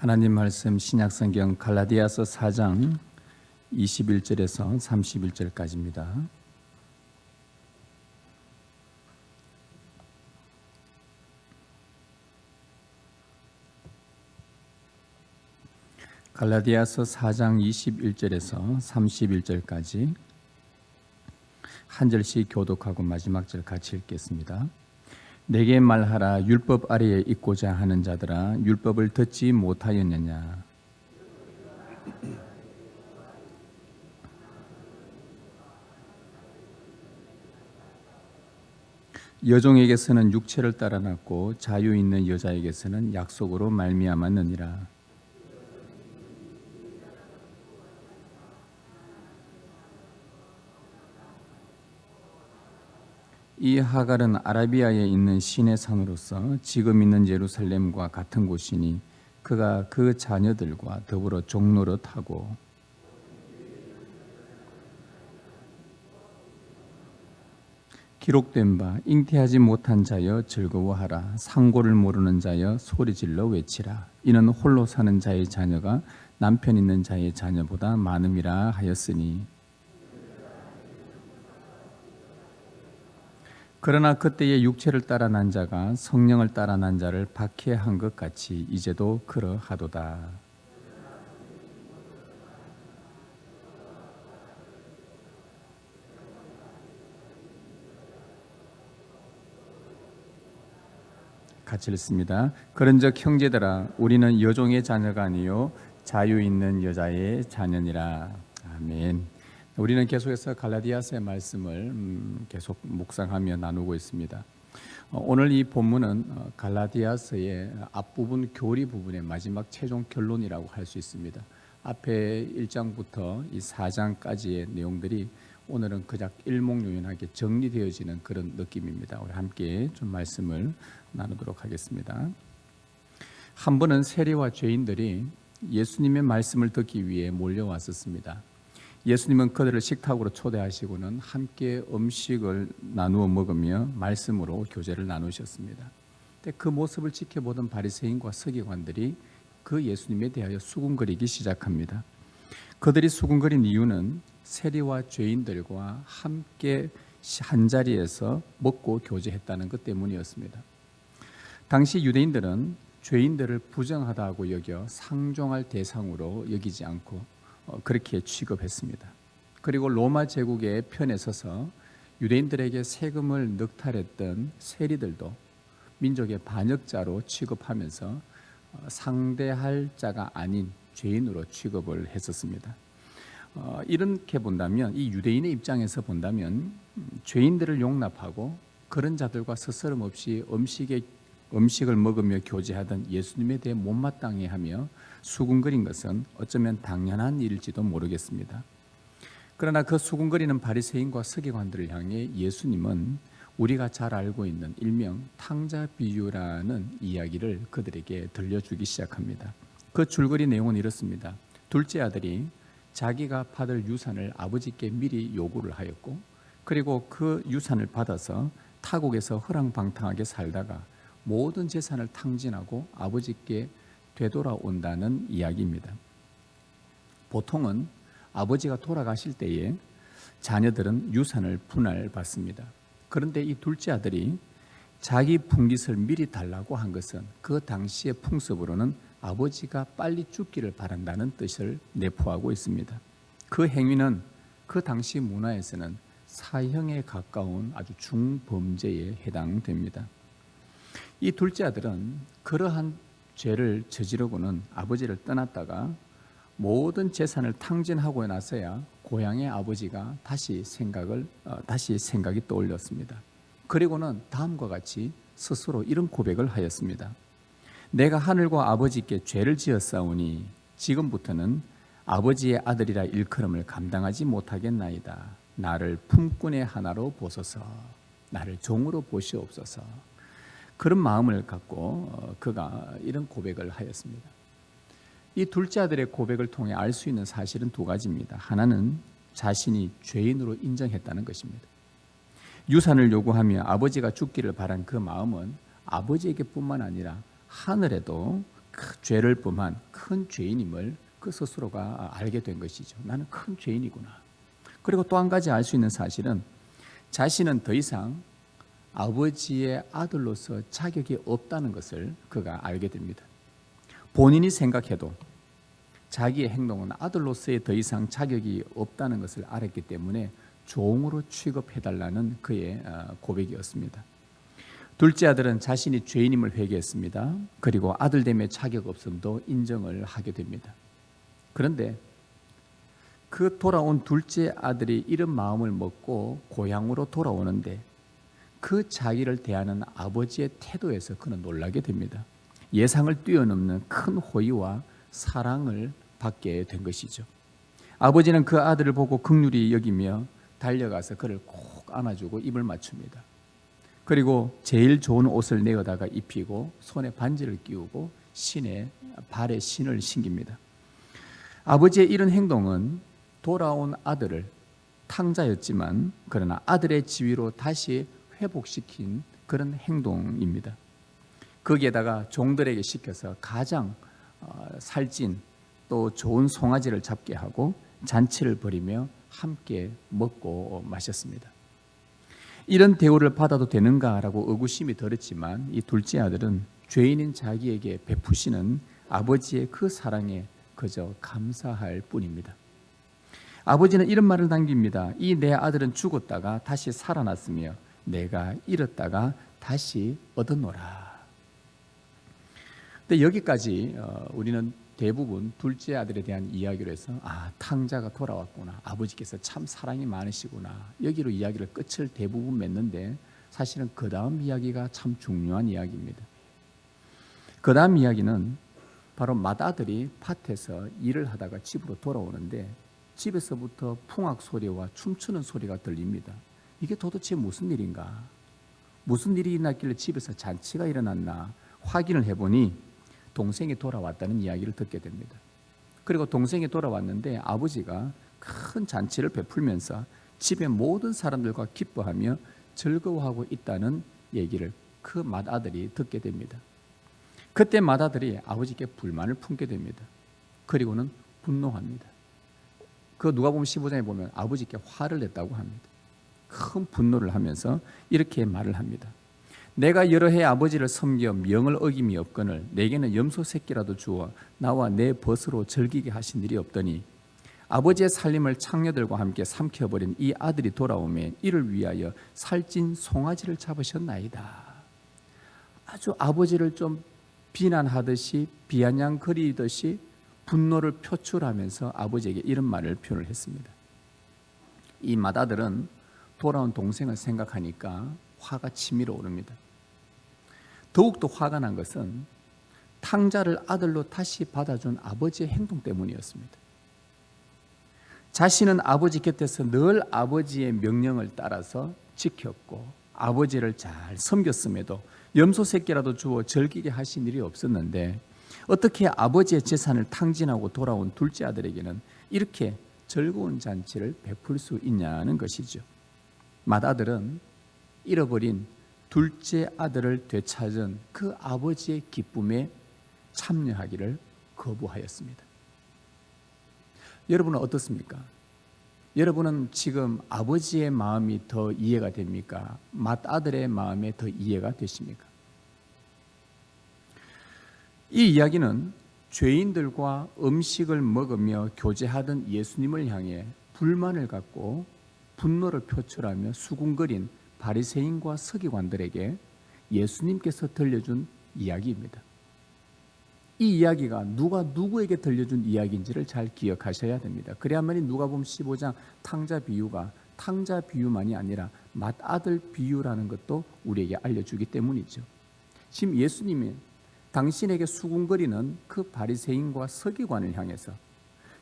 하나님 말씀 신약성경 갈라디아서 4장 21절에서 31절까지입니다. 갈라디아서 4장 21절에서 31절까지 한 절씩 교독하고 마지막 절 같이 읽겠습니다. 내게 말하라. 율법 아래에 있고자 하는 자들아, 율법을 듣지 못하였느냐? 여종에게서는 육체를 따라 났고 자유 있는 여자에게서는 약속으로 말미암았느니라. 이 하갈은 아라비아에 있는 신의 산으로서 지금 있는 예루살렘과 같은 곳이니 그가 그 자녀들과 더불어 종노릇하고 기록된 바 잉태하지 못한 자여 즐거워하라. 상고를 모르는 자여 소리질러 외치라. 이는 홀로 사는 자의 자녀가 남편 있는 자의 자녀보다 많음이라 하였으니 그러나 그때의 육체를 따라 난 자가 성령을 따라 난 자를 박해한 것 같이 이제도 그러하도다. 같이 읽습니다. 그런즉 형제들아, 우리는 여종의 자녀가 아니요 자유 있는 여자의 자녀니라. 아멘. 우리는 계속해서 갈라디아서의 말씀을 계속 묵상하며 나누고 있습니다. 오늘 이 본문은 갈라디아서의 앞부분 교리 부분의 마지막 최종 결론이라고 할 수 있습니다. 앞에 1장부터 이 4장까지의 내용들이 오늘은 그작 일목요연하게 정리되어지는 그런 느낌입니다. 우리 함께 좀 말씀을 나누도록 하겠습니다. 한 번은 세리와 죄인들이 예수님의 말씀을 듣기 위해 몰려왔었습니다. 예수님은 그들을 식탁으로 초대하시고는 함께 음식을 나누어 먹으며 말씀으로 교제를 나누셨습니다. 그 모습을 지켜보던 바리새인과 서기관들이 그 예수님에 대하여 수군거리기 시작합니다. 그들이 수군거린 이유는 세리와 죄인들과 함께 한자리에서 먹고 교제했다는 것 때문이었습니다. 당시 유대인들은 죄인들을 부정하다고 여겨 상종할 대상으로 여기지 않고 그렇게 취급했습니다. 그리고 로마 제국의 편에 서서 유대인들에게 세금을 늑탈했던 세리들도 민족의 반역자로 취급하면서 상대할 자가 아닌 죄인으로 취급을 했었습니다. 이렇게 본다면, 이 유대인의 입장에서 본다면 죄인들을 용납하고 그런 자들과 스스럼 없이 음식을 먹으며 교제하던 예수님에 대해 못마땅해 하며 수군거린 것은 어쩌면 당연한 일일지도 모르겠습니다. 그러나 그 수군거리는 바리새인과 서기관들을 향해 예수님은 우리가 잘 알고 있는 일명 탕자 비유라는 이야기를 그들에게 들려주기 시작합니다. 그 줄거리 내용은 이렇습니다. 둘째 아들이 자기가 받을 유산을 아버지께 미리 요구를 하였고, 그리고 그 유산을 받아서 타국에서 허랑방탕하게 살다가 모든 재산을 탕진하고 아버지께 되돌아온다는 이야기입니다. 보통은 아버지가 돌아가실 때에 자녀들은 유산을 분할받습니다. 그런데 이 둘째 아들이 자기 분깃을 미리 달라고 한 것은 그 당시의 풍습으로는 아버지가 빨리 죽기를 바란다는 뜻을 내포하고 있습니다. 그 행위는 그 당시 문화에서는 사형에 가까운 아주 중범죄에 해당됩니다. 이 둘째 아들은 그러한 죄를 저지르고는 아버지를 떠났다가 모든 재산을 탕진하고 나서야 고향의 아버지가 다시 생각이 떠올렸습니다. 그리고는 다음과 같이 스스로 이런 고백을 하였습니다. 내가 하늘과 아버지께 죄를 지었사오니 지금부터는 아버지의 아들이라 일컬음을 감당하지 못하겠나이다. 나를 품꾼의 하나로 보소서. 나를 종으로 보시옵소서. 그런 마음을 갖고 그가 이런 고백을 하였습니다. 이 둘째 아들의 고백을 통해 알 수 있는 사실은 두 가지입니다. 하나는 자신이 죄인으로 인정했다는 것입니다. 유산을 요구하며 아버지가 죽기를 바란 그 마음은 아버지에게뿐만 아니라 하늘에도 그 죄를 범한 그 큰 죄인임을 그 스스로가 알게 된 것이죠. 나는 큰 죄인이구나. 그리고 또 한 가지 알 수 있는 사실은 자신은 더 이상 아버지의 아들로서 자격이 없다는 것을 그가 알게 됩니다. 본인이 생각해도 자기의 행동은 아들로서의 더 이상 자격이 없다는 것을 알았기 때문에 종으로 취급해달라는 그의 고백이었습니다. 둘째 아들은 자신이 죄인임을 회개했습니다. 그리고 아들됨의 자격 없음도 인정을 하게 됩니다. 그런데 그 돌아온 둘째 아들이 이런 마음을 먹고 고향으로 돌아오는데 그 자기를 대하는 아버지의 태도에서 그는 놀라게 됩니다. 예상을 뛰어넘는 큰 호의와 사랑을 받게 된 것이죠. 아버지는 그 아들을 보고 긍휼히 여기며 달려가서 그를 꼭 안아주고 입을 맞춥니다. 그리고 제일 좋은 옷을 내어다가 입히고 손에 반지를 끼우고 발에 신을 신깁니다. 아버지의 이런 행동은 돌아온 아들을 탕자였지만 그러나 아들의 지위로 다시 회복시킨 그런 행동입니다. 거기에다가 종들에게 시켜서 가장 살찐 또 좋은 송아지를 잡게 하고 잔치를 벌이며 함께 먹고 마셨습니다. 이런 대우를 받아도 되는가라고 의구심이 들었지만 이 둘째 아들은 죄인인 자기에게 베푸시는 아버지의 그 사랑에 그저 감사할 뿐입니다. 아버지는 이런 말을 남깁니다. 이 내 아들은 죽었다가 다시 살아났으며 내가 잃었다가 다시 얻었노라. 근데 여기까지 우리는 대부분 둘째 아들에 대한 이야기로 해서 탕자가 돌아왔구나, 아버지께서 참 사랑이 많으시구나, 여기로 이야기를 끝을 대부분 맺는데 사실은 그 다음 이야기가 참 중요한 이야기입니다. 그 다음 이야기는 바로 맏아들이 밭에서 일을 하다가 집으로 돌아오는데 집에서부터 풍악 소리와 춤추는 소리가 들립니다. 이게 도대체 무슨 일인가? 무슨 일이 있었길래 집에서 잔치가 일어났나 확인을 해보니 동생이 돌아왔다는 이야기를 듣게 됩니다. 그리고 동생이 돌아왔는데 아버지가 큰 잔치를 베풀면서 집의 모든 사람들과 기뻐하며 즐거워하고 있다는 얘기를 그 맏아들이 듣게 됩니다. 그때 맏아들이 아버지께 불만을 품게 됩니다. 그리고는 분노합니다. 그 누가복음 15장에 보면 아버지께 화를 냈다고 합니다. 큰 분노를 하면서 이렇게 말을 합니다. 내가 여러 해 아버지를 섬겨 명을 어김이 없거늘 내게는 염소 새끼라도 주어 나와 내 벗으로 즐기게 하신 일이 없더니 아버지의 살림을 창녀들과 함께 삼켜버린 이 아들이 돌아오매 이를 위하여 살찐 송아지를 잡으셨나이다. 아주 아버지를 좀 비난하듯이 비아냥거리듯이 분노를 표출하면서 아버지에게 이런 말을 표현을 했습니다. 이 맏아들은 돌아온 동생을 생각하니까 화가 치밀어 오릅니다. 더욱더 화가 난 것은 탕자를 아들로 다시 받아준 아버지의 행동 때문이었습니다. 자신은 아버지 곁에서 늘 아버지의 명령을 따라서 지켰고 아버지를 잘 섬겼음에도 염소 새끼라도 주어 즐기게 하신 일이 없었는데 어떻게 아버지의 재산을 탕진하고 돌아온 둘째 아들에게는 이렇게 즐거운 잔치를 베풀 수 있냐는 것이죠. 맏아들은 잃어버린 둘째 아들을 되찾은 그 아버지의 기쁨에 참여하기를 거부하였습니다. 여러분은 어떻습니까? 여러분은 지금 아버지의 마음이 더 이해가 됩니까? 맏아들의 마음에 더 이해가 되십니까? 이 이야기는 죄인들과 음식을 먹으며 교제하던 예수님을 향해 불만을 갖고 분노를 표출하며 수군거린 바리새인과 서기관들에게 예수님께서 들려준 이야기입니다. 이 이야기가 누가 누구에게 들려준 이야기인지를 잘 기억하셔야 됩니다. 그래야만이 누가복음 15장 탕자 비유가 탕자 비유만이 아니라 맏아들 비유라는 것도 우리에게 알려주기 때문이죠. 지금 예수님이 당신에게 수군거리는 그 바리새인과 서기관을 향해서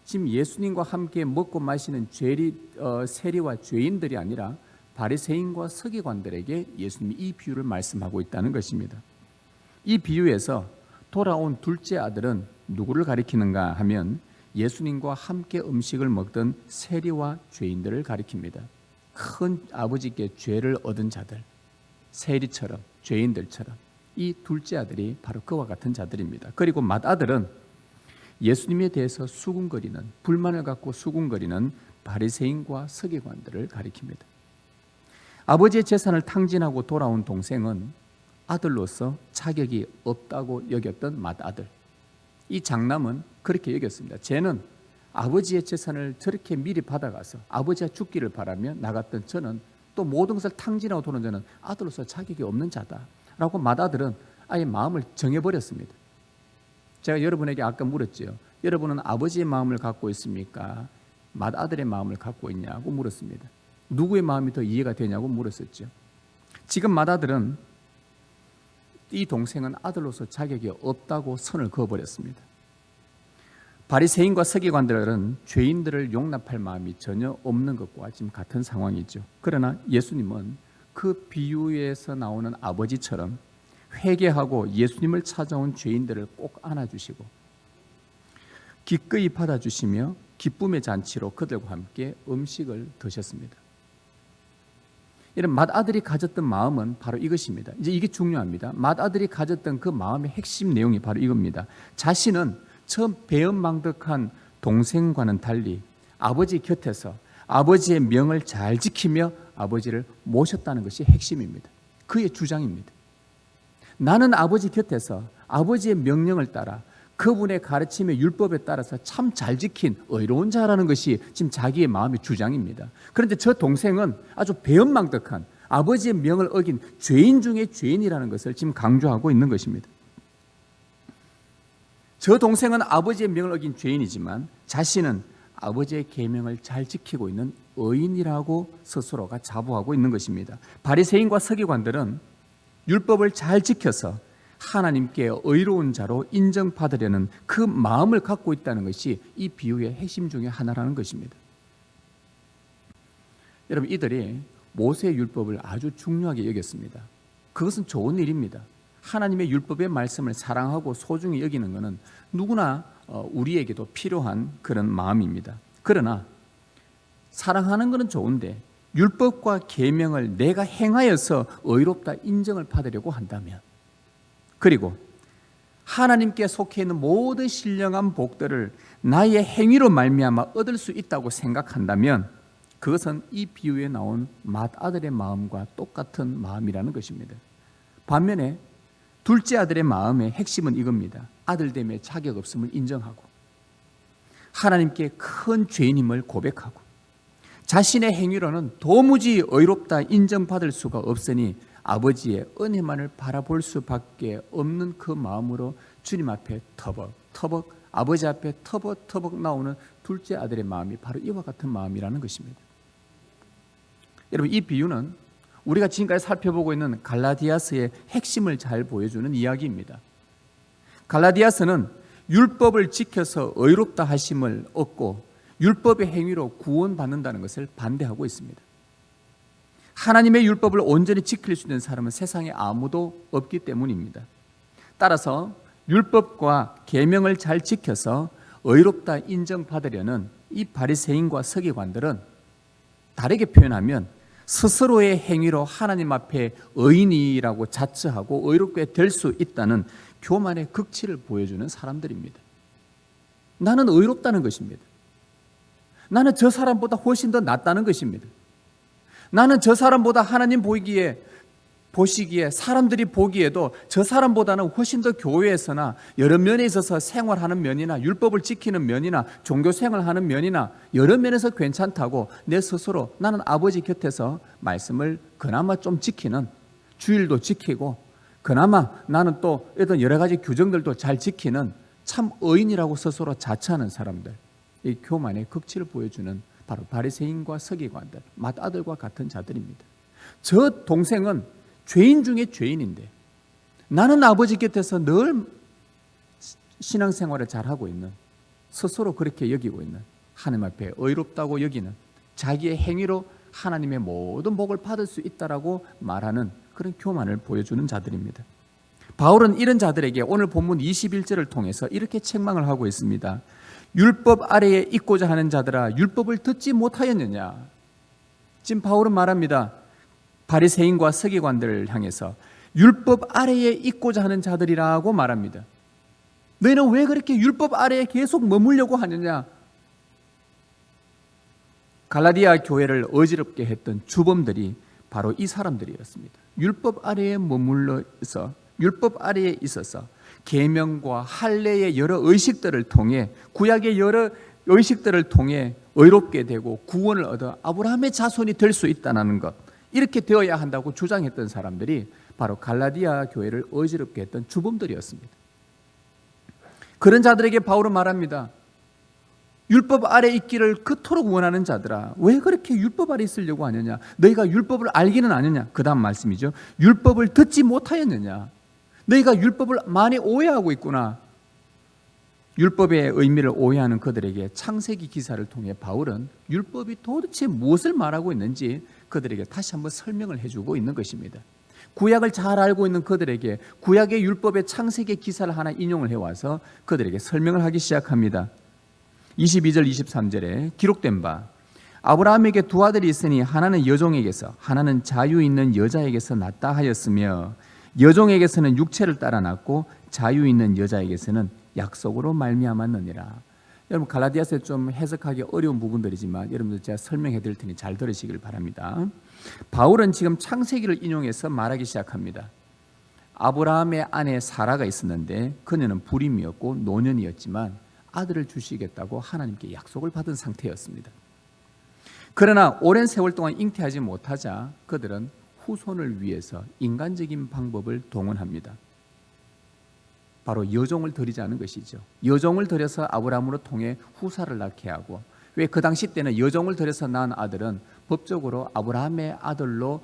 지금 예수님과 함께 먹고 마시는 세리와 죄인들이 아니라 바리새인과 서기관들에게 예수님이 이 비유를 말씀하고 있다는 것입니다. 이 비유에서 돌아온 둘째 아들은 누구를 가리키는가 하면 예수님과 함께 음식을 먹던 세리와 죄인들을 가리킵니다. 큰 아버지께 죄를 얻은 자들, 세리처럼 죄인들처럼 이 둘째 아들이 바로 그와 같은 자들입니다. 그리고 맏아들은 예수님에 대해서 수군거리는, 불만을 갖고 수군거리는 바리새인과 서기관들을 가리킵니다. 아버지의 재산을 탕진하고 돌아온 동생은 아들로서 자격이 없다고 여겼던 맏아들, 이 장남은 그렇게 여겼습니다. 쟤는 아버지의 재산을 저렇게 미리 받아가서 아버지가 죽기를 바라며 나갔던 저는, 또 모든 것을 탕진하고 도는 저는 아들로서 자격이 없는 자다라고 맏아들은 아예 마음을 정해버렸습니다. 제가 여러분에게 아까 물었죠. 여러분은 아버지의 마음을 갖고 있습니까? 맏아들의 마음을 갖고 있냐고 물었습니다. 누구의 마음이 더 이해가 되냐고 물었었죠. 지금 맏아들은 이 동생은 아들로서 자격이 없다고 선을 그어버렸습니다. 바리새인과 서기관들은 죄인들을 용납할 마음이 전혀 없는 것과 지금 같은 상황이죠. 그러나 예수님은 그 비유에서 나오는 아버지처럼 회개하고 예수님을 찾아온 죄인들을 꼭 안아주시고 기꺼이 받아주시며 기쁨의 잔치로 그들과 함께 음식을 드셨습니다. 이런 맏아들이 가졌던 마음은 바로 이것입니다. 이제 이게 중요합니다. 맏아들이 가졌던 그 마음의 핵심 내용이 바로 이겁니다. 자신은 처음 배은망덕한 동생과는 달리 아버지 곁에서 아버지의 명을 잘 지키며 아버지를 모셨다는 것이 핵심입니다. 그의 주장입니다. 나는 아버지 곁에서 아버지의 명령을 따라 그분의 가르침의 율법에 따라서 참 잘 지킨 의로운 자라는 것이 지금 자기의 마음의 주장입니다. 그런데 저 동생은 아주 배은망덕한 아버지의 명을 어긴 죄인 중의 죄인이라는 것을 지금 강조하고 있는 것입니다. 저 동생은 아버지의 명을 어긴 죄인이지만 자신은 아버지의 계명을 잘 지키고 있는 의인이라고 스스로가 자부하고 있는 것입니다. 바리새인과 서기관들은 율법을 잘 지켜서 하나님께 의로운 자로 인정받으려는 그 마음을 갖고 있다는 것이 이 비유의 핵심 중에 하나라는 것입니다. 여러분, 이들이 모세의 율법을 아주 중요하게 여겼습니다. 그것은 좋은 일입니다. 하나님의 율법의 말씀을 사랑하고 소중히 여기는 것은 누구나 우리에게도 필요한 그런 마음입니다. 그러나 사랑하는 것은 좋은데 율법과 계명을 내가 행하여서 의롭다 인정을 받으려고 한다면, 그리고 하나님께 속해 있는 모든 신령한 복들을 나의 행위로 말미암아 얻을 수 있다고 생각한다면 그것은 이 비유에 나온 맏아들의 마음과 똑같은 마음이라는 것입니다. 반면에 둘째 아들의 마음의 핵심은 이겁니다. 아들됨의 자격 없음을 인정하고 하나님께 큰 죄인임을 고백하고 자신의 행위로는 도무지 의롭다 인정받을 수가 없으니 아버지의 은혜만을 바라볼 수밖에 없는 그 마음으로 주님 앞에 터벅터벅, 아버지 앞에 터벅터벅 나오는 둘째 아들의 마음이 바로 이와 같은 마음이라는 것입니다. 여러분, 이 비유는 우리가 지금까지 살펴보고 있는 갈라디아서의 핵심을 잘 보여주는 이야기입니다. 갈라디아서는 율법을 지켜서 의롭다 하심을 얻고 율법의 행위로 구원받는다는 것을 반대하고 있습니다. 하나님의 율법을 온전히 지킬 수 있는 사람은 세상에 아무도 없기 때문입니다. 따라서 율법과 계명을 잘 지켜서 의롭다 인정받으려는 이 바리새인과 서기관들은 다르게 표현하면 스스로의 행위로 하나님 앞에 의인이라고 자처하고 의롭게 될 수 있다는 교만의 극치를 보여주는 사람들입니다. 나는 의롭다는 것입니다. 나는 저 사람보다 훨씬 더 낫다는 것입니다. 나는 저 사람보다 하나님 보시기에 사람들이 보기에도 저 사람보다는 훨씬 더 교회에서나 여러 면에 있어서 생활하는 면이나 율법을 지키는 면이나 종교 생활하는 면이나 여러 면에서 괜찮다고 내 스스로 나는 아버지 곁에서 말씀을 그나마 좀 지키는, 주일도 지키고 그나마 나는 또 어떤 여러 가지 규정들도 잘 지키는 참 의인이라고 스스로 자처하는 사람들, 이 교만의 극치를 보여주는 바로 바리새인과 서기관들, 맏아들과 같은 자들입니다. 저 동생은 죄인 중에 죄인인데 나는 아버지 곁에서 늘 신앙생활을 잘하고 있는, 스스로 그렇게 여기고 있는, 하나님 앞에 의롭다고 여기는, 자기의 행위로 하나님의 모든 복을 받을 수 있다라고 말하는 그런 교만을 보여주는 자들입니다. 바울은 이런 자들에게 오늘 본문 21절을 통해서 이렇게 책망을 하고 있습니다. 율법 아래에 있고자 하는 자들아, 율법을 듣지 못하였느냐. 지금 바울은 말합니다. 바리새인과 서기관들을 향해서 율법 아래에 있고자 하는 자들이라고 말합니다. 너희는 왜 그렇게 율법 아래에 계속 머물려고 하느냐? 갈라디아 교회를 어지럽게 했던 주범들이 바로 이 사람들이었습니다. 율법 아래에 머물러서 율법 아래에 있어서 계명과 할례의 여러 의식들을 통해 구약의 여러 의식들을 통해 의롭게 되고 구원을 얻어 아브라함의 자손이 될 수 있다는 것, 이렇게 되어야 한다고 주장했던 사람들이 바로 갈라디아 교회를 어지럽게 했던 주범들이었습니다. 그런 자들에게 바울은 말합니다. 율법 아래 있기를 그토록 원하는 자들아, 왜 그렇게 율법 아래 있으려고 하느냐? 너희가 율법을 알기는 아느냐? 그 다음 말씀이죠. 율법을 듣지 못하였느냐? 너희가 율법을 많이 오해하고 있구나. 율법의 의미를 오해하는 그들에게 창세기 기사를 통해 바울은 율법이 도대체 무엇을 말하고 있는지 그들에게 다시 한번 설명을 해주고 있는 것입니다. 구약을 잘 알고 있는 그들에게 구약의 율법의 창세기 기사를 하나 인용을 해와서 그들에게 설명을 하기 시작합니다. 22절 23절에 기록된 바, 아브라함에게 두 아들이 있으니 하나는 여종에게서 하나는 자유 있는 여자에게서 낳다 하였으며 여종에게서는 육체를 따라 낳고 자유 있는 여자에게서는 약속으로 말미암았느니라. 여러분, 갈라디아서에 좀 해석하기 어려운 부분들이지만 여러분들 제가 설명해 드릴 테니 잘 들으시길 바랍니다. 바울은 지금 창세기를 인용해서 말하기 시작합니다. 아브라함의 아내 사라가 있었는데 그녀는 불임이었고 노년이었지만 아들을 주시겠다고 하나님께 약속을 받은 상태였습니다. 그러나 오랜 세월 동안 잉태하지 못하자 그들은 후손을 위해서 인간적인 방법을 동원합니다. 바로 여종을 들이자는 것이죠. 여종을 들여서 아브라함으로 통해 후사를 낳게 하고, 왜 그 당시 때는 여종을 들여서 낳은 아들은 법적으로 아브라함의 아들로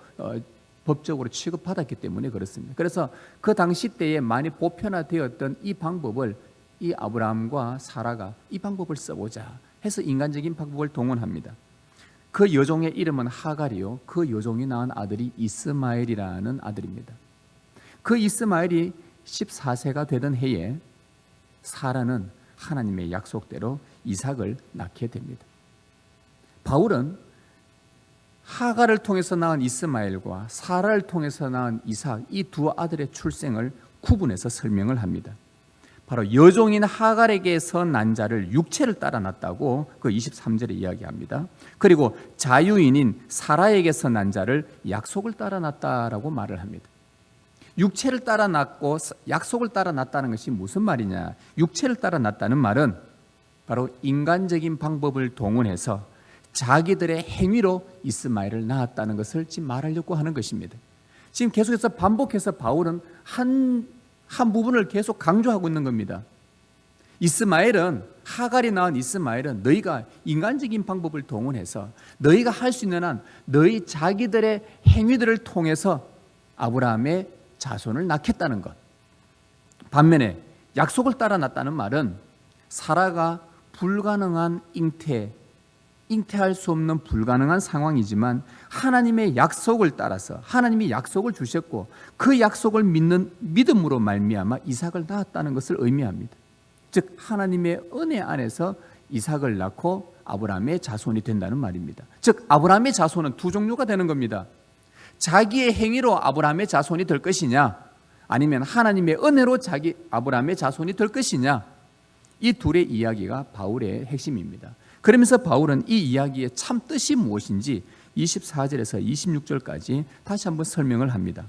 법적으로 취급받았기 때문에 그렇습니다. 그래서 그 당시 때에 많이 보편화되었던 이 방법을 이 아브라함과 사라가 이 방법을 써보자 해서 인간적인 방법을 동원합니다. 그 여종의 이름은 하갈이요, 그 여종이 낳은 아들이 이스마엘이라는 아들입니다. 그 이스마엘이 14세가 되던 해에 사라는 하나님의 약속대로 이삭을 낳게 됩니다. 바울은 하갈을 통해서 낳은 이스마엘과 사라를 통해서 낳은 이삭, 이 두 아들의 출생을 구분해서 설명을 합니다. 바로 여종인 하갈에게서 난 자를 육체를 따라 낳았다고 그 23절에 이야기합니다. 그리고 자유인인 사라에게서 난 자를 약속을 따라 낳았다라고 말을 합니다. 육체를 따라 낳고 약속을 따라 낳았다는 것이 무슨 말이냐? 육체를 따라 낳았다는 말은 바로 인간적인 방법을 동원해서 자기들의 행위로 이스마엘을 낳았다는 것을 지금 말하려고 하는 것입니다. 지금 계속해서 반복해서 바울은 한 부분을 계속 강조하고 있는 겁니다. 이스마엘은, 하갈이 낳은 이스마엘은 너희가 인간적인 방법을 동원해서 너희가 할 수 있는 한 너희 자기들의 행위들을 통해서 아브라함의 자손을 낳겠다는 것. 반면에 약속을 따라 낳았다는 말은 사라가 불가능한 잉태할 수 없는 불가능한 상황이지만 하나님의 약속을 따라서 하나님이 약속을 주셨고 그 약속을 믿는 믿음으로 말미암아 이삭을 낳았다는 것을 의미합니다. 즉 하나님의 은혜 안에서 이삭을 낳고 아브라함의 자손이 된다는 말입니다. 즉 아브라함의 자손은 두 종류가 되는 겁니다. 자기의 행위로 아브라함의 자손이 될 것이냐, 아니면 하나님의 은혜로 아브라함의 자손이 될 것이냐, 이 둘의 이야기가 바울의 핵심입니다. 그러면서 바울은 이 이야기의 참 뜻이 무엇인지 24절에서 26절까지 다시 한번 설명을 합니다.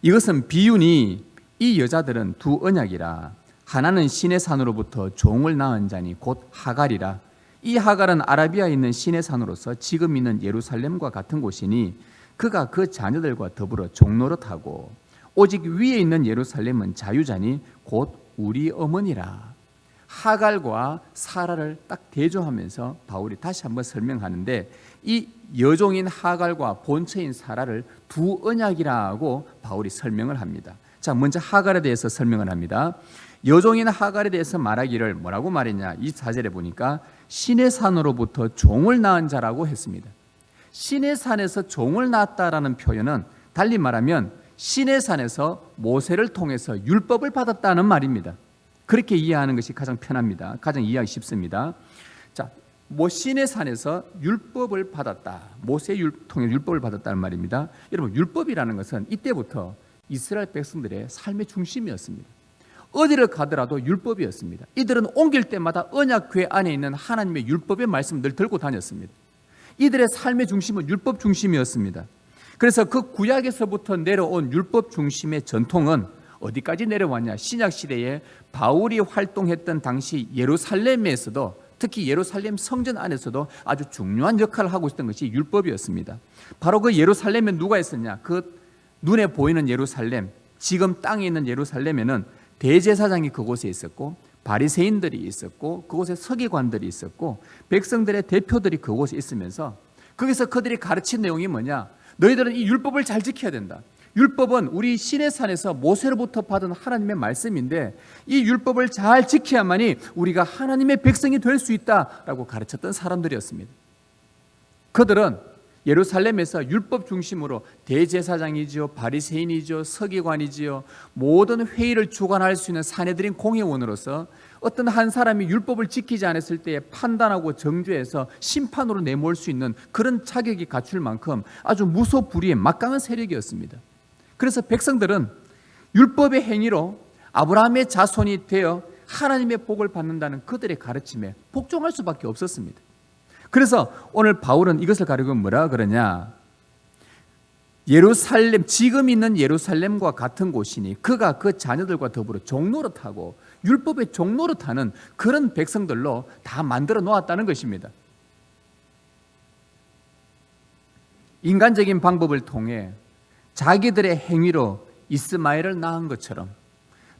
이것은 비유니 이 여자들은 두 언약이라, 하나는 시내 산으로부터 종을 낳은 자니 곧 하갈이라. 이 하갈은 아라비아에 있는 시내 산으로서 지금 있는 예루살렘과 같은 곳이니 그가 그 자녀들과 더불어 종노릇하고, 오직 위에 있는 예루살렘은 자유자니 곧 우리 어머니라. 하갈과 사라를 딱 대조하면서 바울이 다시 한번 설명하는데, 이 여종인 하갈과 본처인 사라를 두 언약이라고 바울이 설명을 합니다. 자, 먼저 하갈에 대해서 설명을 합니다. 여종인 하갈에 대해서 말하기를 뭐라고 말했냐? 24절에 보니까 시내산으로부터 종을 낳은 자라고 했습니다. 시내산에서 종을 낳았다라는 표현은 달리 말하면 시내산에서 모세를 통해서 율법을 받았다는 말입니다. 그렇게 이해하는 것이 가장 편합니다. 가장 이해하기 쉽습니다. 자, 시내산에서 율법을 받았다. 모세를 통해 율법을 받았다는 말입니다. 여러분, 율법이라는 것은 이때부터 이스라엘 백성들의 삶의 중심이었습니다. 어디를 가더라도 율법이었습니다. 이들은 옮길 때마다 언약궤 안에 있는 하나님의 율법의 말씀을 늘 들고 다녔습니다. 이들의 삶의 중심은 율법 중심이었습니다. 그래서 그 구약에서부터 내려온 율법 중심의 전통은 어디까지 내려왔냐? 신약 시대에 바울이 활동했던 당시 예루살렘에서도, 특히 예루살렘 성전 안에서도 아주 중요한 역할을 하고 있었던 것이 율법이었습니다. 바로 그 예루살렘에 누가 있었냐? 그 눈에 보이는 예루살렘, 지금 땅에 있는 예루살렘에는 대제사장이 그곳에 있었고, 바리새인들이 있었고, 그곳에 서기관들이 있었고, 백성들의 대표들이 그곳에 있으면서 거기서 그들이 가르친 내용이 뭐냐? 너희들은 이 율법을 잘 지켜야 된다. 율법은 우리 시내산에서 모세로부터 받은 하나님의 말씀인데 이 율법을 잘 지켜야만이 우리가 하나님의 백성이 될 수 있다라고 가르쳤던 사람들이었습니다. 그들은 예루살렘에서 율법 중심으로 대제사장이지요, 바리새인이지요, 서기관이지요, 모든 회의를 주관할 수 있는 사내들인 공회원으로서 어떤 한 사람이 율법을 지키지 않았을 때 판단하고 정죄해서 심판으로 내몰 수 있는 그런 자격이 갖출 만큼 아주 무소불위의 막강한 세력이었습니다. 그래서 백성들은 율법의 행위로 아브라함의 자손이 되어 하나님의 복을 받는다는 그들의 가르침에 복종할 수밖에 없었습니다. 그래서 오늘 바울은 이것을 가리고 뭐라 그러냐? 예루살렘, 지금 있는 예루살렘과 같은 곳이니 그가 그 자녀들과 더불어 종노릇하고 율법의 종노릇하는 그런 백성들로 다 만들어 놓았다는 것입니다. 인간적인 방법을 통해 자기들의 행위로 이스마엘을 낳은 것처럼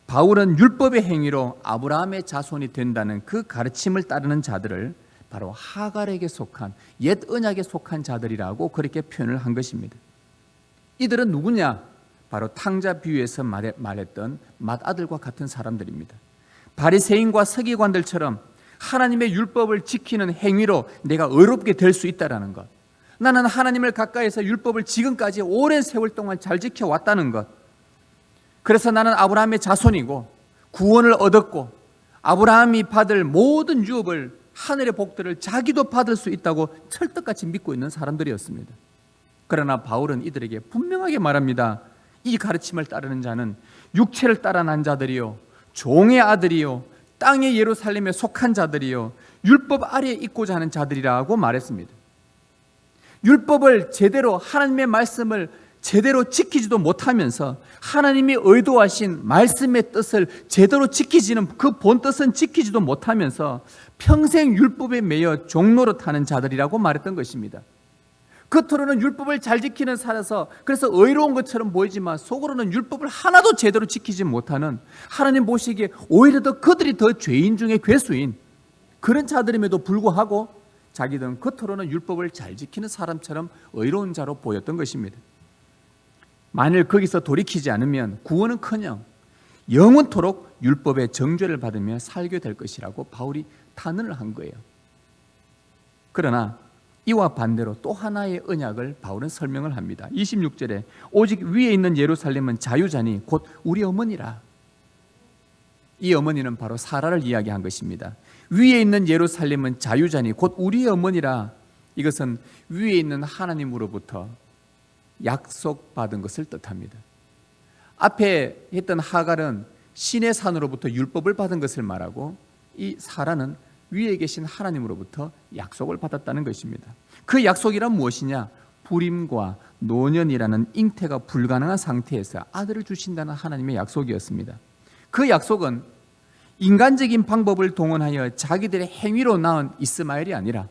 바울은 율법의 행위로 아브라함의 자손이 된다는 그 가르침을 따르는 자들을 바로 하갈에게 속한, 옛 언약에 속한 자들이라고 그렇게 표현을 한 것입니다. 이들은 누구냐? 바로 탕자 비유에서 말했던 맏아들과 같은 사람들입니다. 바리새인과 서기관들처럼 하나님의 율법을 지키는 행위로 내가 의롭게 될 수 있다는 것, 나는 하나님을 가까이서 율법을 지금까지 오랜 세월 동안 잘 지켜왔다는 것, 그래서 나는 아브라함의 자손이고 구원을 얻었고 아브라함이 받을 모든 유업을, 하늘의 복들을 자기도 받을 수 있다고 철떡같이 믿고 있는 사람들이었습니다. 그러나 바울은 이들에게 분명하게 말합니다. 이 가르침을 따르는 자는 육체를 따라 난 자들이요, 종의 아들이요, 땅의 예루살렘에 속한 자들이요, 율법 아래에 있고자 하는 자들이라고 말했습니다. 율법을 제대로, 하나님의 말씀을 제대로 지키지도 못하면서 하나님이 의도하신 말씀의 뜻을 제대로 지키지는, 그 본 뜻은 지키지도 못하면서 평생 율법에 매여 종노릇하는 자들이라고 말했던 것입니다. 겉으로는 율법을 잘 지키는 살아서 그래서 의로운 것처럼 보이지만 속으로는 율법을 하나도 제대로 지키지 못하는, 하나님 보시기에 오히려 더 그들이 더 죄인 중에 괴수인 그런 자들임에도 불구하고 자기들은 겉으로는 율법을 잘 지키는 사람처럼 의로운 자로 보였던 것입니다. 만일 거기서 돌이키지 않으면 구원은커녕 영원토록 율법의 정죄를 받으며 살게 될 것이라고 바울이 탄원을 한 거예요. 그러나 이와 반대로 또 하나의 언약을 바울은 설명을 합니다. 26절에 오직 위에 있는 예루살렘은 자유자니 곧 우리 어머니라. 이 어머니는 바로 사라를 이야기한 것입니다. 위에 있는 예루살렘은 자유자니 곧 우리의 어머니라. 이것은 위에 있는 하나님으로부터 약속받은 것을 뜻합니다. 앞에 했던 하갈은 신의 산으로부터 율법을 받은 것을 말하고, 이 사라는 위에 계신 하나님으로부터 약속을 받았다는 것입니다. 그 약속이란 무엇이냐? 불임과 노년이라는 잉태가 불가능한 상태에서 아들을 주신다는 하나님의 약속이었습니다. 그 약속은 인간적인 방법을 동원하여 자기들의 행위로 낳은 이스마엘이 아니라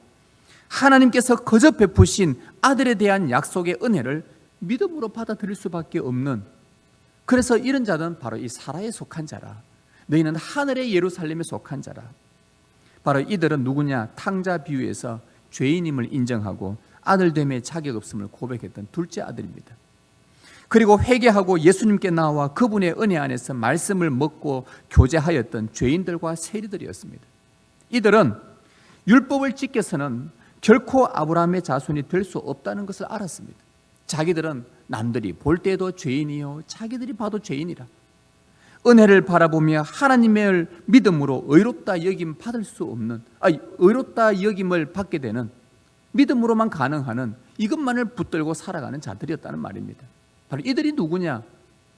하나님께서 거저 베푸신 아들에 대한 약속의 은혜를 믿음으로 받아들일 수밖에 없는, 그래서 이런 자는 바로 이 사라에 속한 자라. 너희는 하늘의 예루살렘에 속한 자라. 바로 이들은 누구냐? 탕자 비유에서 죄인임을 인정하고 아들됨의 자격 없음을 고백했던 둘째 아들입니다. 그리고 회개하고 예수님께 나와 그분의 은혜 안에서 말씀을 먹고 교제하였던 죄인들과 세리들이었습니다. 이들은 율법을 지켜서는 결코 아브라함의 자손이 될 수 없다는 것을 알았습니다. 자기들은 남들이 볼 때도 죄인이요, 자기들이 봐도 죄인이라. 은혜를 바라보며 하나님의 믿음으로 의롭다 여김 받을 수 없는, 의롭다 여김을 받게 되는, 믿음으로만 가능하는 이것만을 붙들고 살아가는 자들이었다는 말입니다. 바로 이들이 누구냐?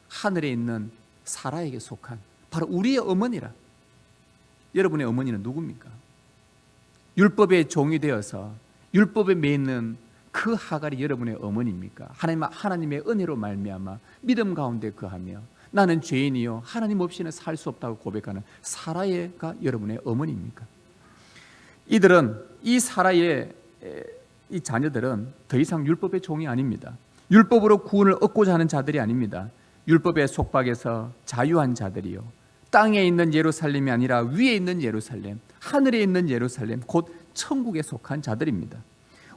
하늘에 있는 사라에게 속한, 바로 우리의 어머니라. 여러분의 어머니는 누굽니까? 율법의 종이 되어서 율법에 매이는 그 하갈이 여러분의 어머니입니까? 하나님의 은혜로 말미암아 믿음 가운데 거하며 나는 죄인이요 하나님 없이는 살 수 없다고 고백하는 사라가 여러분의 어머니입니까? 이 사라의 이 자녀들은 더 이상 율법의 종이 아닙니다. 율법으로 구원을 얻고자 하는 자들이 아닙니다. 율법의 속박에서 자유한 자들이요, 땅에 있는 예루살렘이 아니라 위에 있는 예루살렘, 하늘에 있는 예루살렘, 곧 천국에 속한 자들입니다.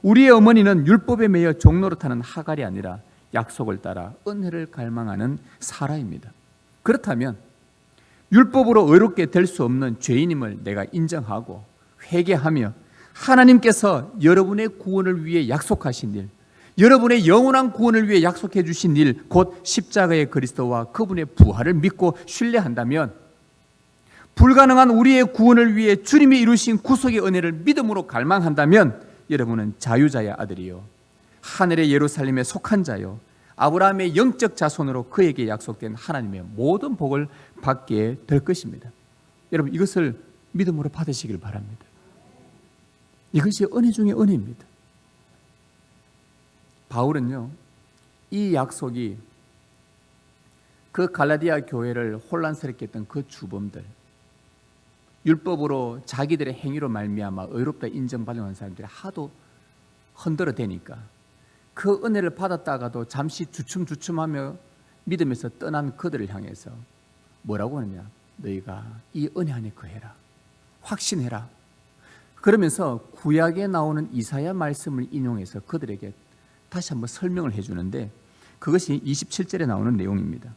우리의 어머니는 율법에 매여 종노릇하는 하갈이 아니라 약속을 따라 은혜를 갈망하는 사라입니다. 그렇다면 율법으로 의롭게 될 수 없는 죄인임을 내가 인정하고 회개하며 하나님께서 여러분의 구원을 위해 약속하신 일, 여러분의 영원한 구원을 위해 약속해 주신 일, 곧 십자가의 그리스도와 그분의 부활을 믿고 신뢰한다면, 불가능한 우리의 구원을 위해 주님이 이루신 구속의 은혜를 믿음으로 갈망한다면 여러분은 자유자의 아들이요 하늘의 예루살렘에 속한 자요 아브라함의 영적 자손으로 그에게 약속된 하나님의 모든 복을 받게 될 것입니다. 여러분, 이것을 믿음으로 받으시길 바랍니다. 이것이 은혜 중의 은혜입니다. 바울은요, 이 약속이 그 갈라디아 교회를 혼란스럽게 했던 그 주범들, 율법으로 자기들의 행위로 말미암아 의롭다 인정받는 사람들이 하도 흔들어대니까 그 은혜를 받았다가도 잠시 주춤주춤하며 믿음에서 떠난 그들을 향해서 뭐라고 하느냐? 너희가 이 은혜 안에 거해라, 확신해라. 그러면서 구약에 나오는 이사야 말씀을 인용해서 그들에게 다시 한번 설명을 해주는데, 그것이 27절에 나오는 내용입니다.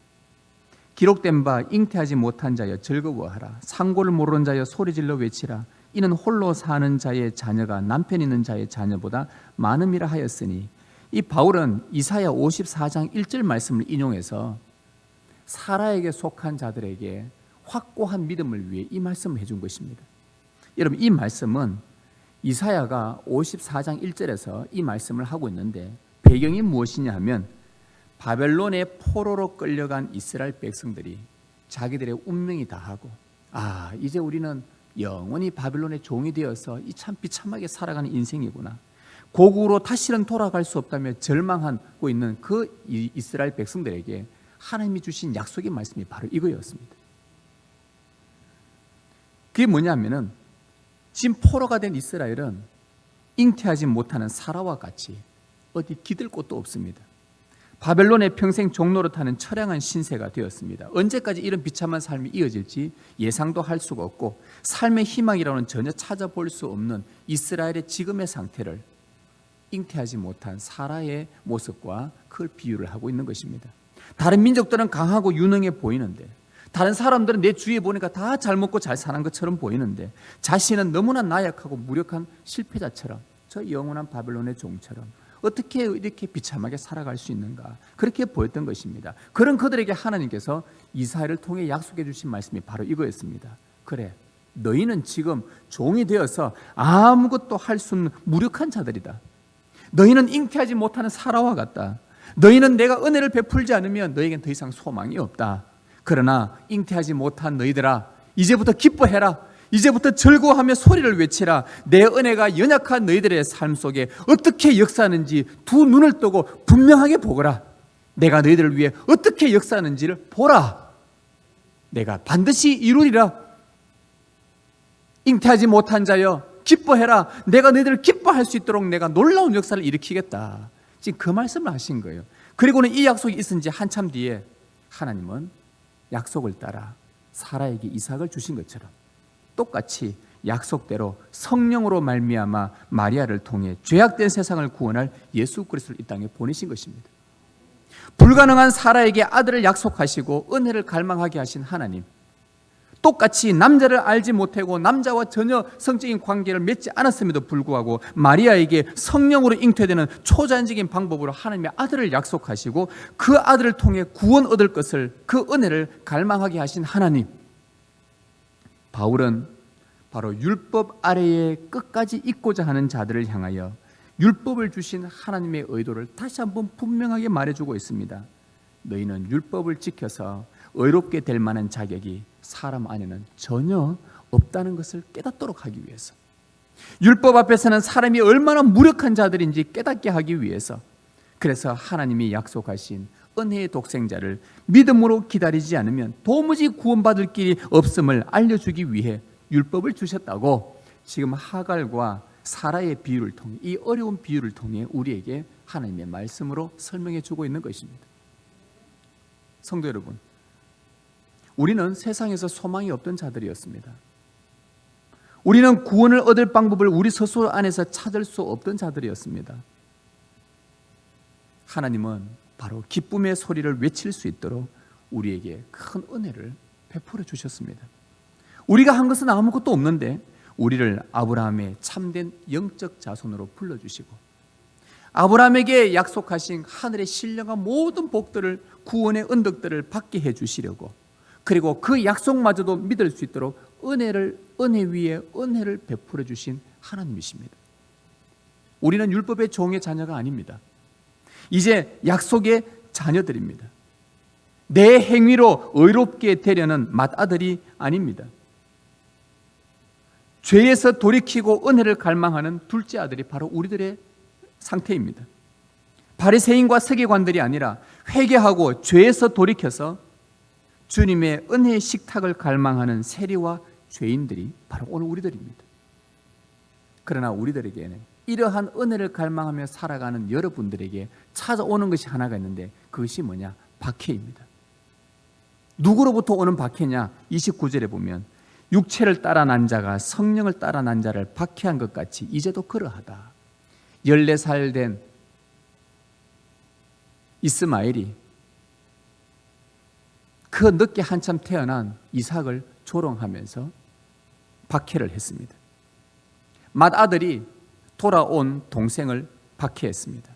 기록된 바 잉태하지 못한 자여 즐거워하라, 상고를 모르는 자여 소리질러 외치라. 이는 홀로 사는 자의 자녀가 남편 있는 자의 자녀보다 많음이라 하였으니, 이 바울은 이사야 54장 1절 말씀을 인용해서 사라에게 속한 자들에게 확고한 믿음을 위해 이 말씀을 해준 것입니다. 여러분, 이 말씀은 이사야가 54장 1절에서 이 말씀을 하고 있는데 배경이 무엇이냐 하면, 바벨론의 포로로 끌려간 이스라엘 백성들이 자기들의 운명이 다하고, 이제 우리는 영원히 바벨론의 종이 되어서 이 참 비참하게 살아가는 인생이구나, 고국으로 다시는 돌아갈 수 없다며 절망하고 있는 그 이스라엘 백성들에게 하나님이 주신 약속의 말씀이 바로 이거였습니다. 그게 뭐냐면은, 지금 포로가 된 이스라엘은 잉태하지 못하는 사라와 같이 어디 기댈 곳도 없습니다. 바벨론의 평생 종노릇하는 처량한 신세가 되었습니다. 언제까지 이런 비참한 삶이 이어질지 예상도 할 수가 없고, 삶의 희망이라고는 전혀 찾아볼 수 없는 이스라엘의 지금의 상태를 잉태하지 못한 사라의 모습과 그걸 비유를 하고 있는 것입니다. 다른 민족들은 강하고 유능해 보이는데, 다른 사람들은 내 주위에 보니까 다 잘 먹고 잘 사는 것처럼 보이는데, 자신은 너무나 나약하고 무력한 실패자처럼, 저 영원한 바벨론의 종처럼 어떻게 이렇게 비참하게 살아갈 수 있는가, 그렇게 보였던 것입니다. 그런 그들에게 하나님께서 이사야를 통해 약속해 주신 말씀이 바로 이거였습니다. 그래, 너희는 지금 종이 되어서 아무것도 할 수 없는 무력한 자들이다. 너희는 잉태하지 못하는 사라와 같다. 너희는 내가 은혜를 베풀지 않으면 너희에겐 더 이상 소망이 없다. 그러나 잉태하지 못한 너희들아, 이제부터 기뻐해라. 이제부터 즐거워하며 소리를 외치라. 내 은혜가 연약한 너희들의 삶 속에 어떻게 역사하는지 두 눈을 뜨고 분명하게 보거라. 내가 너희들을 위해 어떻게 역사하는지를 보라. 내가 반드시 이루리라. 잉태하지 못한 자여 기뻐해라. 내가 너희들을 기뻐할 수 있도록 내가 놀라운 역사를 일으키겠다. 지금 그 말씀을 하신 거예요. 그리고는 이 약속이 있은 지 한참 뒤에 하나님은 약속을 따라 사라에게 이삭을 주신 것처럼 똑같이 약속대로 성령으로 말미암아 마리아를 통해 죄악된 세상을 구원할 예수 그리스도를 이 땅에 보내신 것입니다. 불가능한 사라에게 아들을 약속하시고 은혜를 갈망하게 하신 하나님, 똑같이 남자를 알지 못하고 남자와 전혀 성적인 관계를 맺지 않았음에도 불구하고 마리아에게 성령으로 잉태되는 초자연적인 방법으로 하나님의 아들을 약속하시고 그 아들을 통해 구원 얻을 것을, 그 은혜를 갈망하게 하신 하나님, 바울은 바로 율법 아래에 끝까지 있고자 하는 자들을 향하여 율법을 주신 하나님의 의도를 다시 한번 분명하게 말해주고 있습니다. 너희는 율법을 지켜서 의롭게 될 만한 자격이 사람 안에는 전혀 없다는 것을 깨닫도록 하기 위해서, 율법 앞에서는 사람이 얼마나 무력한 자들인지 깨닫게 하기 위해서, 그래서 하나님이 약속하신 은혜의 독생자를 믿음으로 기다리지 않으면 도무지 구원받을 길이 없음을 알려주기 위해 율법을 주셨다고 지금 하갈과 사라의 비유를 통해, 이 어려운 비유를 통해 우리에게 하나님의 말씀으로 설명해 주고 있는 것입니다. 성도 여러분, 우리는 세상에서 소망이 없던 자들이었습니다. 우리는 구원을 얻을 방법을 우리 스스로 안에서 찾을 수 없던 자들이었습니다. 하나님은 바로 기쁨의 소리를 외칠 수 있도록 우리에게 큰 은혜를 베풀어 주셨습니다. 우리가 한 것은 아무것도 없는데 우리를 아브라함의 참된 영적 자손으로 불러주시고, 아브라함에게 약속하신 하늘의 신령한 모든 복들을, 구원의 은덕들을 받게 해주시려고, 그리고 그 약속마저도 믿을 수 있도록 은혜 위에 은혜를 베풀어 주신 하나님이십니다. 우리는 율법의 종의 자녀가 아닙니다. 이제 약속의 자녀들입니다. 내 행위로 의롭게 되려는 맏아들이 아닙니다. 죄에서 돌이키고 은혜를 갈망하는 둘째 아들이 바로 우리들의 상태입니다. 바리새인과 서기관들이 아니라 회개하고 죄에서 돌이켜서 주님의 은혜의 식탁을 갈망하는 세리와 죄인들이 바로 오늘 우리들입니다. 그러나 우리들에게는 이러한 은혜를 갈망하며 살아가는 여러분들에게 찾아오는 것이 하나가 있는데, 그것이 뭐냐? 박해입니다. 누구로부터 오는 박해냐? 29절에 보면 육체를 따라 난 자가 성령을 따라 난 자를 박해한 것 같이 이제도 그러하다. 14살 된 이스마엘이 그 늦게 한참 태어난 이삭을 조롱하면서 박해를 했습니다. 맏아들이 돌아온 동생을 박해했습니다.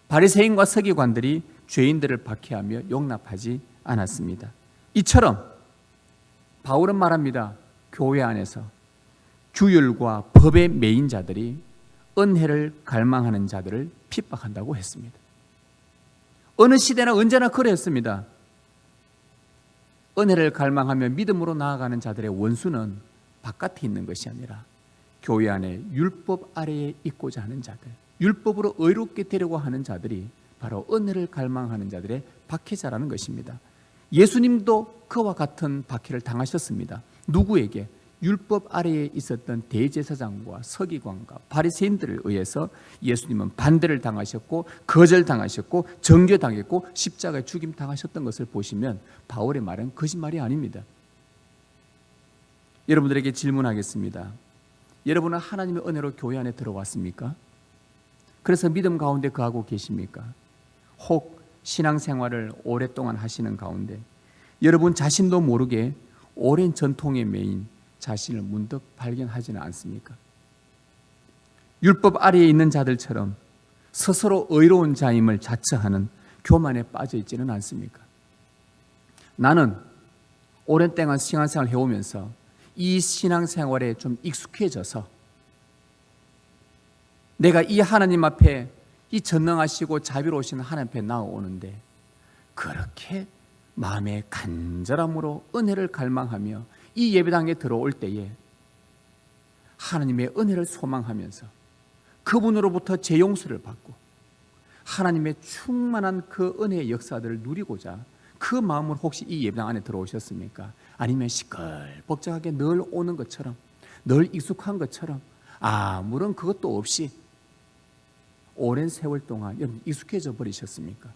바리새인과 서기관들이 죄인들을 박해하며 용납하지 않았습니다. 이처럼 바울은 말합니다. 교회 안에서 규율과 법에 매인 자들이 은혜를 갈망하는 자들을 핍박한다고 했습니다. 어느 시대나 언제나 그랬습니다. 은혜를 갈망하며 믿음으로 나아가는 자들의 원수는 바깥에 있는 것이 아니라 교회 안에 율법 아래에 있고자 하는 자들, 율법으로 의롭게 되려고 하는 자들이 바로 은혜를 갈망하는 자들의 박해자라는 것입니다. 예수님도 그와 같은 박해를 당하셨습니다. 누구에게? 율법 아래에 있었던 대제사장과 서기관과 바리새인들에 의해서 예수님은 반대를 당하셨고, 거절당하셨고, 정죄당했고, 십자가에 죽임 당하셨던 것을 보시면 바울의 말은 거짓말이 아닙니다. 여러분들에게 질문하겠습니다. 여러분은 하나님의 은혜로 교회 안에 들어왔습니까? 그래서 믿음 가운데 거하고 계십니까? 혹 신앙생활을 오랫동안 하시는 가운데 여러분 자신도 모르게 오랜 전통에 매인 자신을 문득 발견하지는 않습니까? 율법 아래에 있는 자들처럼 스스로 의로운 자임을 자처하는 교만에 빠져 있지는 않습니까? 나는 오랜 동안 신앙생활을 해오면서 이 신앙생활에 좀 익숙해져서 내가 이 하나님 앞에, 이 전능하시고 자비로우신 하나님 앞에 나아오는데 그렇게 마음의 간절함으로 은혜를 갈망하며 이 예배당에 들어올 때에 하나님의 은혜를 소망하면서 그분으로부터 제 용서를 받고 하나님의 충만한 그 은혜의 역사들을 누리고자 그 마음으로 혹시 이 예배당 안에 들어오셨습니까? 아니면 시끌벅적하게 늘 오는 것처럼, 늘 익숙한 것처럼 아무런 그것도 없이 오랜 세월 동안 여러분 익숙해져 버리셨습니까?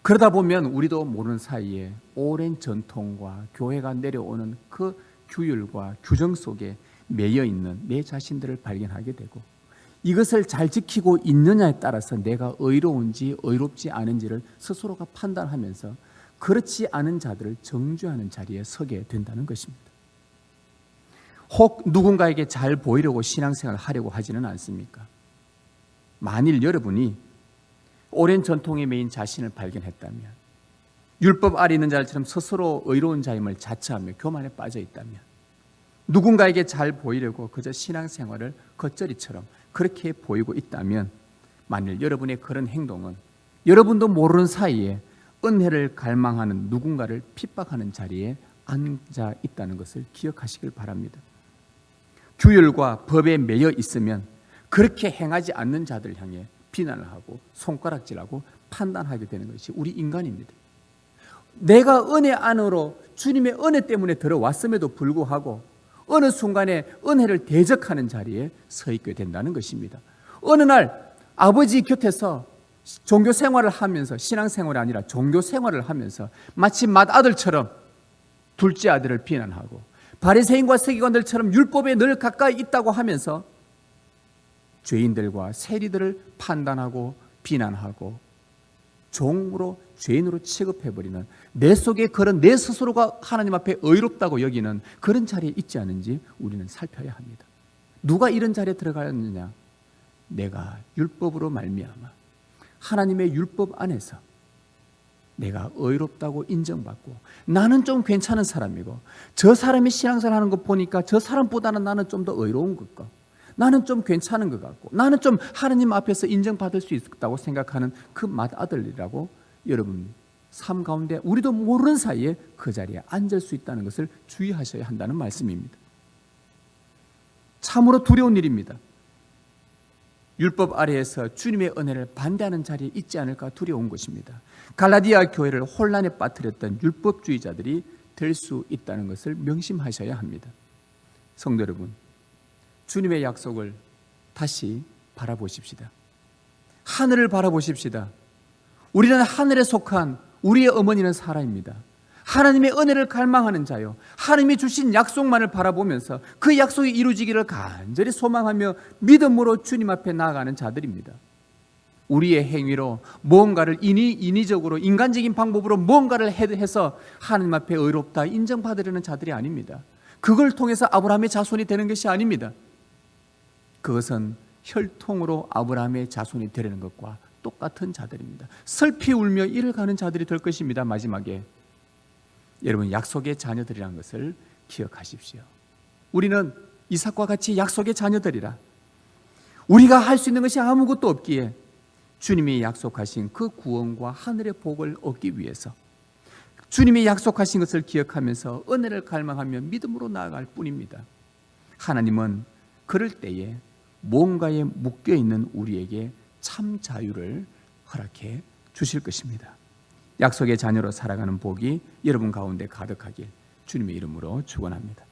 그러다 보면 우리도 모르는 사이에 오랜 전통과 교회가 내려오는 그 규율과 규정 속에 매여 있는 내 자신들을 발견하게 되고, 이것을 잘 지키고 있느냐에 따라서 내가 의로운지 의롭지 않은지를 스스로가 판단하면서 그렇지 않은 자들을 정죄하는 자리에 서게 된다는 것입니다. 혹 누군가에게 잘 보이려고 신앙생활을 하려고 하지는 않습니까? 만일 여러분이 오랜 전통에 매인 자신을 발견했다면, 율법 아래 있는 자들처럼 스스로 의로운 자임을 자처하며 교만에 빠져 있다면, 누군가에게 잘 보이려고 그저 신앙생활을 겉절이처럼 그렇게 보이고 있다면, 만일 여러분의 그런 행동은 여러분도 모르는 사이에 은혜를 갈망하는 누군가를 핍박하는 자리에 앉아 있다는 것을 기억하시길 바랍니다. 규율과 법에 매여 있으면 그렇게 행하지 않는 자들 향해 비난을 하고 손가락질하고 판단하게 되는 것이 우리 인간입니다. 내가 은혜 안으로 주님의 은혜 때문에 들어왔음에도 불구하고 어느 순간에 은혜를 대적하는 자리에 서 있게 된다는 것입니다. 어느 날 아버지 곁에서 종교 생활을 하면서, 신앙생활이 아니라 종교 생활을 하면서 마치 맏아들처럼 둘째 아들을 비난하고 바리새인과 서기관들처럼 율법에 늘 가까이 있다고 하면서 죄인들과 세리들을 판단하고 비난하고 종으로, 죄인으로 취급해버리는, 내 속에 그런 내 스스로가 하나님 앞에 의롭다고 여기는 그런 자리에 있지 않은지 우리는 살펴야 합니다. 누가 이런 자리에 들어가느냐? 내가 율법으로 말미암아 하나님의 율법 안에서 내가 의롭다고 인정받고 나는 좀 괜찮은 사람이고 저 사람이 신앙생활 하는 거 보니까 저 사람보다는 나는 좀 더 의로운 것 같고 나는 좀 괜찮은 것 같고 나는 좀 하나님 앞에서 인정받을 수 있다고 생각하는 그 맏아들이라고 여러분 삶 가운데 우리도 모르는 사이에 그 자리에 앉을 수 있다는 것을 주의하셔야 한다는 말씀입니다. 참으로 두려운 일입니다. 율법 아래에서 주님의 은혜를 반대하는 자리에 있지 않을까 두려운 것입니다. 갈라디아 교회를 혼란에 빠뜨렸던 율법주의자들이 될 수 있다는 것을 명심하셔야 합니다. 성도 여러분, 주님의 약속을 다시 바라보십시다. 하늘을 바라보십시다. 우리는 하늘에 속한 우리의 어머니는 살아입니다. 하나님의 은혜를 갈망하는 자요, 하나님이 주신 약속만을 바라보면서 그 약속이 이루어지기를 간절히 소망하며 믿음으로 주님 앞에 나아가는 자들입니다. 우리의 행위로 무언가를 인위적으로 인간적인 방법으로 무언가를 해서 하나님 앞에 의롭다 인정받으려는 자들이 아닙니다. 그걸 통해서 아브라함의 자손이 되는 것이 아닙니다. 그것은 혈통으로 아브라함의 자손이 되려는 것과 똑같은 자들입니다. 슬피 울며 이를 가는 자들이 될 것입니다. 마지막에 여러분, 약속의 자녀들이라는 것을 기억하십시오. 우리는 이삭과 같이 약속의 자녀들이라. 우리가 할 수 있는 것이 아무것도 없기에 주님이 약속하신 그 구원과 하늘의 복을 얻기 위해서 주님이 약속하신 것을 기억하면서 은혜를 갈망하며 믿음으로 나아갈 뿐입니다. 하나님은 그럴 때에 뭔가에 묶여있는 우리에게 참 자유를 허락해 주실 것입니다. 약속의 자녀로 살아가는 복이 여러분 가운데 가득하길 주님의 이름으로 축원합니다.